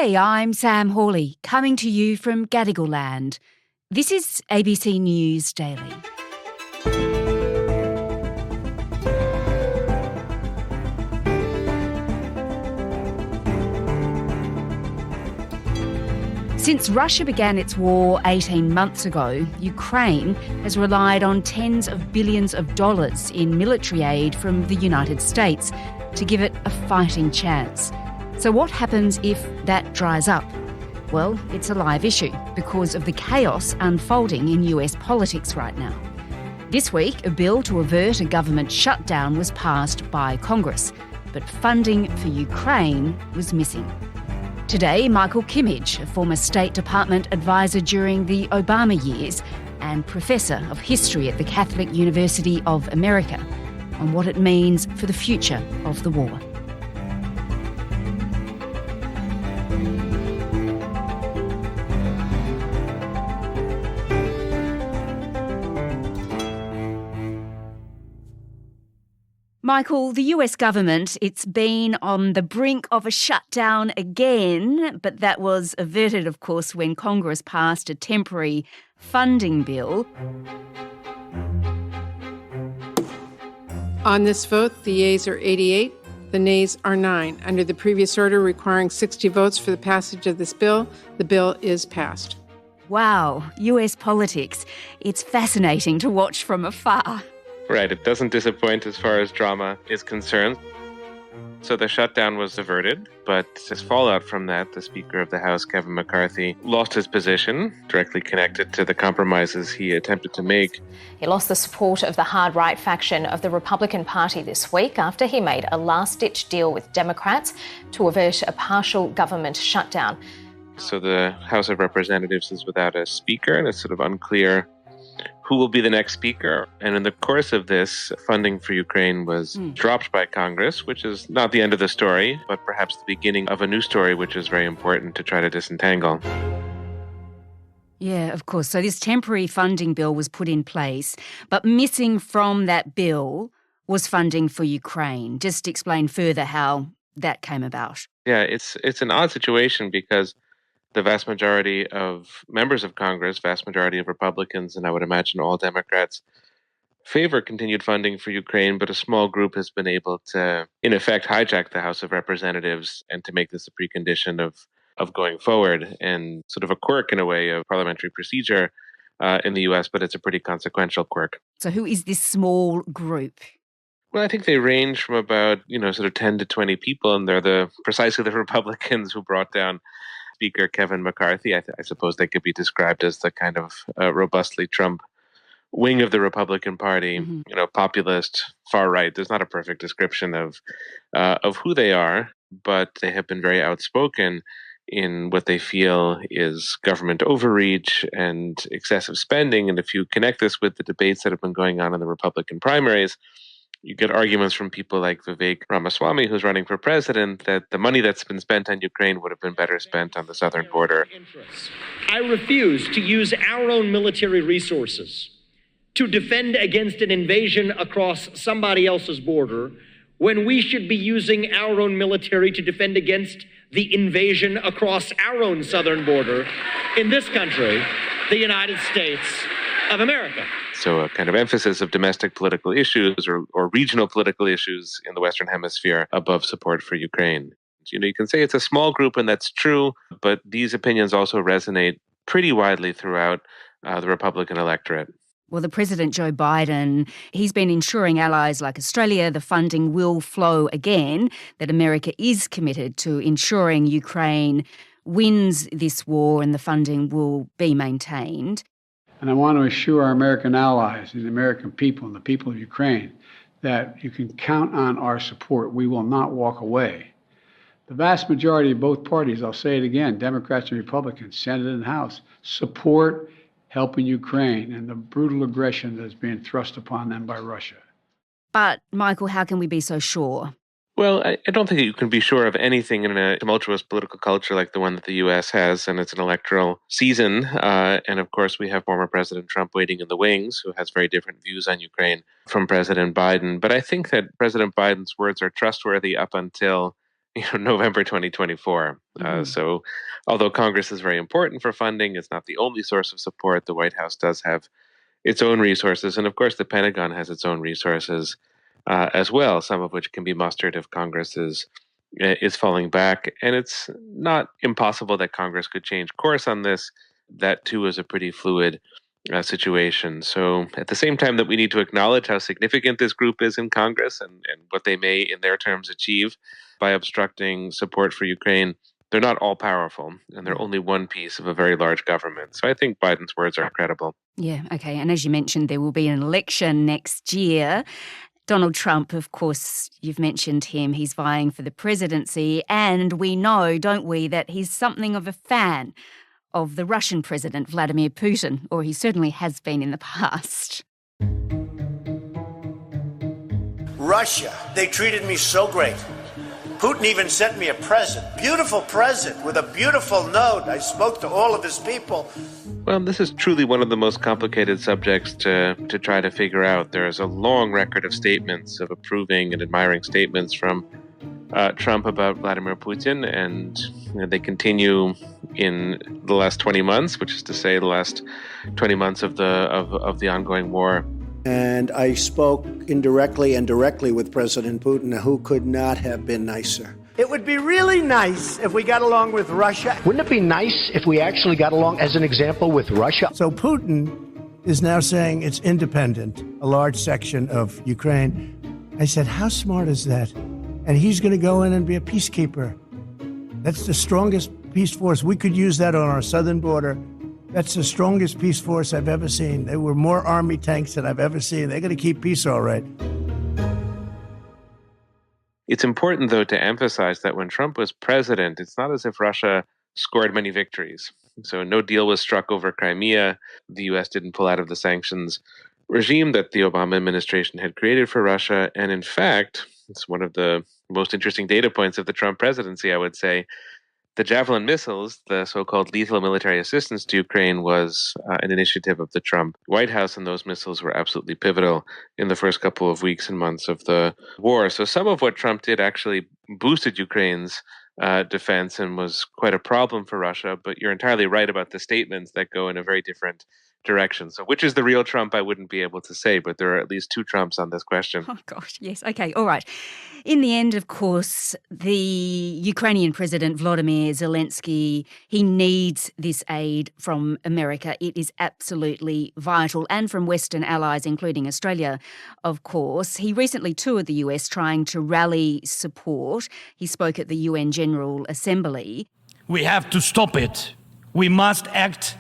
Hey, I'm Sam Hawley, coming to you from Gadigal land. This is ABC News Daily. Since Russia began its war 18 months ago, Ukraine has relied on tens of billions of dollars in military aid from the United States to give it a fighting chance. So what happens if that dries up? Well, it's a live issue because of the chaos unfolding in US politics right now. This week, a bill to avert a government shutdown was passed by Congress, but funding for Ukraine was missing. Today, Michael Kimmage, a former State Department advisor during the Obama years and professor of history at the Catholic University of America, on what it means for the future of the war. Michael, the US government, it's been on the brink of a shutdown again, but that was averted, of course, when Congress passed a temporary funding bill. On this vote, the yeas are 88, the nays are 9. Under the previous order requiring 60 votes for the passage of this bill, the bill is passed. Wow, US politics. It's fascinating to watch from afar. Right, it doesn't disappoint as far as drama is concerned. So the shutdown was averted, but as fallout from that, the Speaker of the House, Kevin McCarthy, lost his position, directly connected to the compromises he attempted to make. He lost the support of the hard-right faction of the Republican Party this week after he made a last-ditch deal with Democrats to avert a partial government shutdown. So the House of Representatives is without a speaker, and it's sort of unclear who will be the next speaker. And in the course of this, funding for Ukraine was dropped by Congress, which is not the end of the story, but perhaps the beginning of a new story, which is very important to try to disentangle. Yeah, of course. So this temporary funding bill was put in place, but missing from that bill was funding for Ukraine. Just explain further how that came about. Yeah, it's an odd situation because the vast majority of members of Congress, vast majority of Republicans, and I would imagine all Democrats, favor continued funding for Ukraine, but a small group has been able to, in effect, hijack the House of Representatives and to make this a precondition of going forward, and sort of a quirk, in a way, of parliamentary procedure in the US, but it's a pretty consequential quirk. So who is this small group? Well, I think they range from about, sort of 10 to 20 people, and they're precisely the Republicans who brought down Speaker Kevin McCarthy. I suppose they could be described as the kind of robustly Trump wing of the Republican Party, populist, far right. There's not a perfect description of who they are, but they have been very outspoken in what they feel is government overreach and excessive spending. And if you connect this with the debates that have been going on in the Republican primaries, you get arguments from people like Vivek Ramaswamy, who's running for president, that the money that's been spent on Ukraine would have been better spent on the southern border. I refuse to use our own military resources to defend against an invasion across somebody else's border when we should be using our own military to defend against the invasion across our own southern border in this country, the United States of America. So a kind of emphasis of domestic political issues or regional political issues in the Western Hemisphere above support for Ukraine. You can say it's a small group, and that's true, but these opinions also resonate pretty widely throughout the Republican electorate. Well, the President, Joe Biden, he's been ensuring allies like Australia the funding will flow again, that America is committed to ensuring Ukraine wins this war and the funding will be maintained. And I want to assure our American allies and the American people and the people of Ukraine that you can count on our support. We will not walk away. The vast majority of both parties, I'll say it again, Democrats and Republicans, Senate and House, support helping Ukraine and the brutal aggression that's being thrust upon them by Russia. But, Michael, how can we be so sure? Well, I don't think you can be sure of anything in a tumultuous political culture like the one that the U.S. has, and it's an electoral season. And of course, we have former President Trump waiting in the wings, who has very different views on Ukraine from President Biden. But I think that President Biden's words are trustworthy up until November 2024. So although Congress is very important for funding, it's not the only source of support. The White House does have its own resources. And of course, the Pentagon has its own resources as well, some of which can be mustered if Congress is falling back. And it's not impossible that Congress could change course on this. That, too, is a pretty fluid situation. So at the same time that we need to acknowledge how significant this group is in Congress and what they may, in their terms, achieve by obstructing support for Ukraine, they're not all powerful, and they're only one piece of a very large government. So I think Biden's words are credible. Yeah, okay. And as you mentioned, there will be an election next year. Donald Trump, of course, you've mentioned him. He's vying for the presidency. And we know, don't we, that he's something of a fan of the Russian president, Vladimir Putin, or he certainly has been in the past. Russia, they treated me so great. Putin even sent me a present, beautiful present with a beautiful note. I spoke to all of his people. Well, this is truly one of the most complicated subjects to try to figure out. There is a long record of statements, of approving and admiring statements from Trump about Vladimir Putin, and they continue in the last 20 months, which is to say the last 20 months of the ongoing war. And I spoke indirectly and directly with President Putin, who could not have been nicer. It would be really nice if we got along with Russia. Wouldn't it be nice if we actually got along, as an example, with Russia? So Putin is now saying it's independent, a large section of Ukraine. I said, how smart is that? And he's going to go in and be a peacekeeper. That's the strongest peace force. We could use that on our southern border. That's the strongest peace force I've ever seen. There were more army tanks than I've ever seen. They're going to keep peace all right. It's important, though, to emphasize that when Trump was president, it's not as if Russia scored many victories. So no deal was struck over Crimea. The U.S. didn't pull out of the sanctions regime that the Obama administration had created for Russia. And in fact, it's one of the most interesting data points of the Trump presidency, I would say. The Javelin missiles, the so-called lethal military assistance to Ukraine, was an initiative of the Trump White House, and those missiles were absolutely pivotal in the first couple of weeks and months of the war. So some of what Trump did actually boosted Ukraine's defense and was quite a problem for Russia, but you're entirely right about the statements that go in a very different direction. So which is the real Trump, I wouldn't be able to say, but there are at least two Trumps on this question. Oh, gosh, yes. Okay, all right. In the end, of course, the Ukrainian president, Volodymyr Zelensky, he needs this aid from America. It is absolutely vital, and from Western allies, including Australia, of course. He recently toured the US trying to rally support. He spoke at the UN General Assembly. We have to stop it. We must act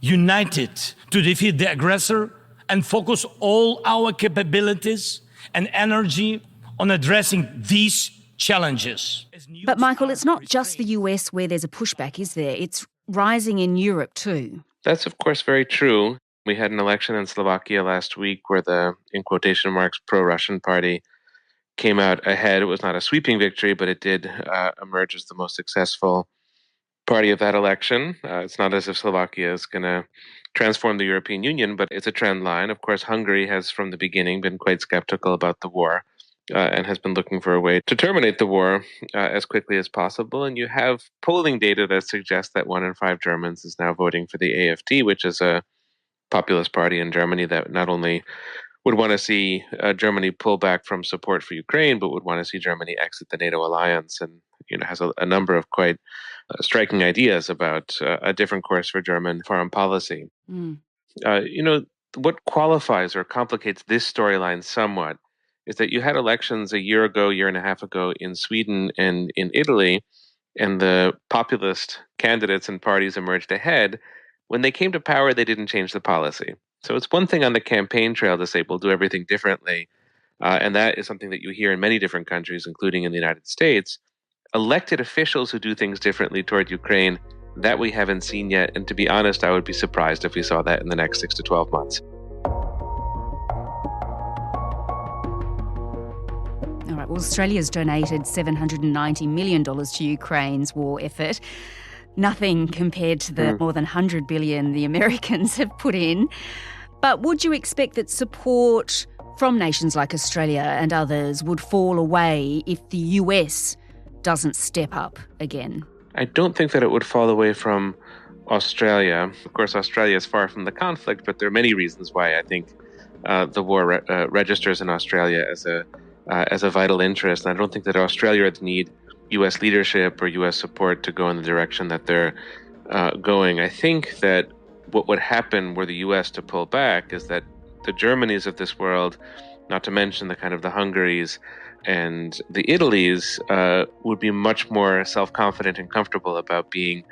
united to defeat the aggressor and focus all our capabilities and energy on addressing these challenges. But Michael, it's not just the US where there's a pushback, is there? It's rising in Europe too. That's, of course, very true. We had an election in Slovakia last week where the, in quotation marks, pro-Russian party came out ahead. It was not a sweeping victory, but it did emerge as the most successful party of that election. It's not as if Slovakia is going to transform the European Union, but it's a trend line. Of course, Hungary has from the beginning been quite skeptical about the war and has been looking for a way to terminate the war as quickly as possible. And you have polling data that suggests that 1 in 5 Germans is now voting for the AfD, which is a populist party in Germany that not only would want to see Germany pull back from support for Ukraine, but would want to see Germany exit the NATO alliance, and has a number of quite striking ideas about a different course for German foreign policy. What qualifies or complicates this storyline somewhat is that you had elections a year and a half ago in Sweden and in Italy, and the populist candidates and parties emerged ahead. When they came to power, they didn't change the policy. So it's one thing on the campaign trail to say, we'll do everything differently. And that is something that you hear in many different countries, including in the United States. Elected officials who do things differently toward Ukraine, that we haven't seen yet. And to be honest, I would be surprised if we saw that in the next 6 to 12 months. All right, well, Australia's donated $790 million to Ukraine's war effort. Nothing compared to the more than $100 billion the Americans have put in. But would you expect that support from nations like Australia and others would fall away if the US doesn't step up again? I don't think that it would fall away from Australia. Of course, Australia is far from the conflict, but there are many reasons why I think the war registers in Australia as a vital interest. And I don't think that Australia would need U.S. leadership or U.S. support to go in the direction that they're going. I think that what would happen were the U.S. to pull back is that the Germanys of this world, not to mention the kind of the Hungarys and the Italys, would be much more self-confident and comfortable about being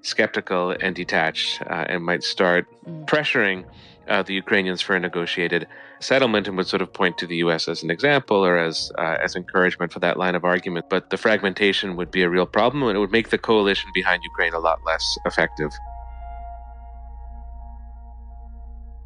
skeptical and detached, and might start pressuring the Ukrainians for a negotiated settlement, and would sort of point to the U.S. as an example or as encouragement for that line of argument. But the fragmentation would be a real problem, and it would make the coalition behind Ukraine a lot less effective.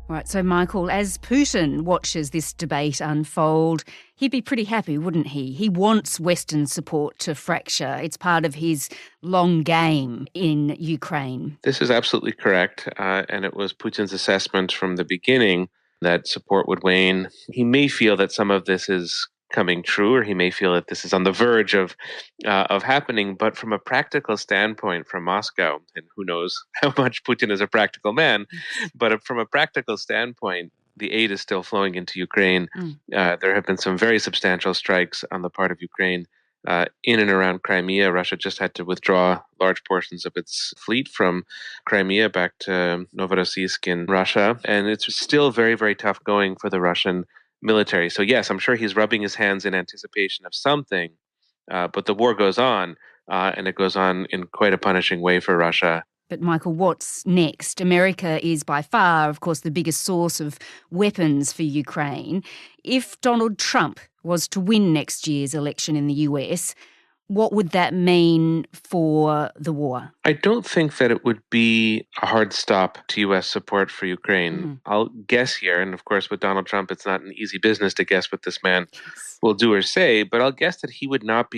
Right, so Michael, as Putin watches this debate unfold, he'd be pretty happy, wouldn't he? He wants Western support to fracture. It's part of his long game in Ukraine. This is absolutely correct, and it was Putin's assessment from the beginning that support would wane. He may feel that some of this is coming true, or he may feel that this is on the verge of happening. But from a practical standpoint, from Moscow, and who knows how much Putin is a practical man, but from a practical standpoint, the aid is still flowing into Ukraine. There have been some very substantial strikes on the part of Ukraine in and around Crimea. Russia just had to withdraw large portions of its fleet from Crimea back to Novorossiysk in Russia, and it's still very, very tough going for the Russian military. So yes, I'm sure he's rubbing his hands in anticipation of something, but the war goes on, and it goes on in quite a punishing way for Russia. But Michael, what's next? America is by far, of course, the biggest source of weapons for Ukraine. If Donald Trump was to win next year's election in the US, what would that mean for the war? I don't think that it would be a hard stop to U.S. support for Ukraine. I'll guess here, and of course with Donald Trump, it's not an easy business to guess what this man will do or say, but I'll guess that he would not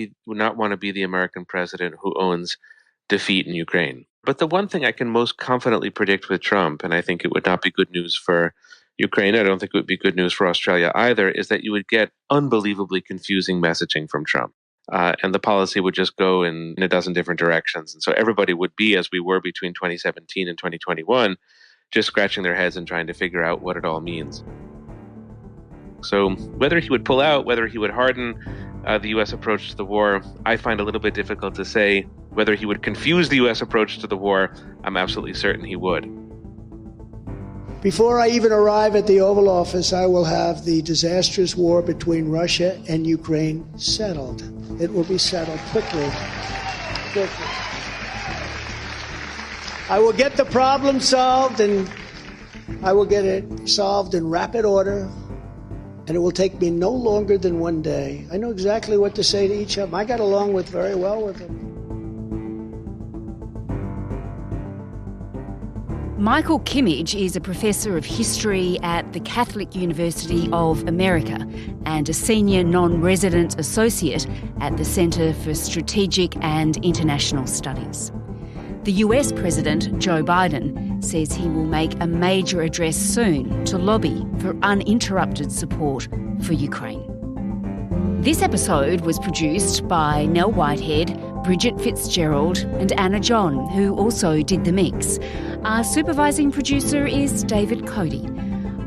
want to be the American president who owns defeat in Ukraine. But the one thing I can most confidently predict with Trump, and I think it would not be good news for Ukraine, I don't think it would be good news for Australia either, is that you would get unbelievably confusing messaging from Trump. And the policy would just go in a dozen different directions. And so everybody would be, as we were between 2017 and 2021, just scratching their heads and trying to figure out what it all means. So whether he would pull out, whether he would harden the U.S. approach to the war, I find a little bit difficult to say. Whether he would confuse the U.S. approach to the war, I'm absolutely certain he would. Before I even arrive at the Oval Office, I will have the disastrous war between Russia and Ukraine settled. It will be settled quickly. I will get the problem solved, and I will get it solved in rapid order, and it will take me no longer than one day. I know exactly what to say to each of them. I got along very well with them. Michael Kimmage is a professor of history at the Catholic University of America and a senior non-resident associate at the Centre for Strategic and International Studies. The US President, Joe Biden, says he will make a major address soon to lobby for uninterrupted support for Ukraine. This episode was produced by Nell Whitehead, Bridget Fitzgerald and Anna John, who also did the mix. Our supervising producer is David Cody.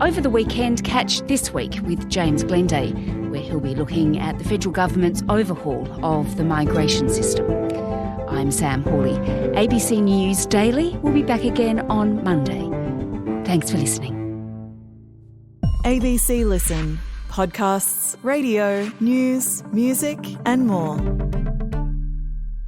Over the weekend, catch This Week with James Glenday, where he'll be looking at the federal government's overhaul of the migration system. I'm Sam Hawley. ABC News Daily will be back again on Monday. Thanks for listening. ABC Listen. Podcasts, radio, news, music and more.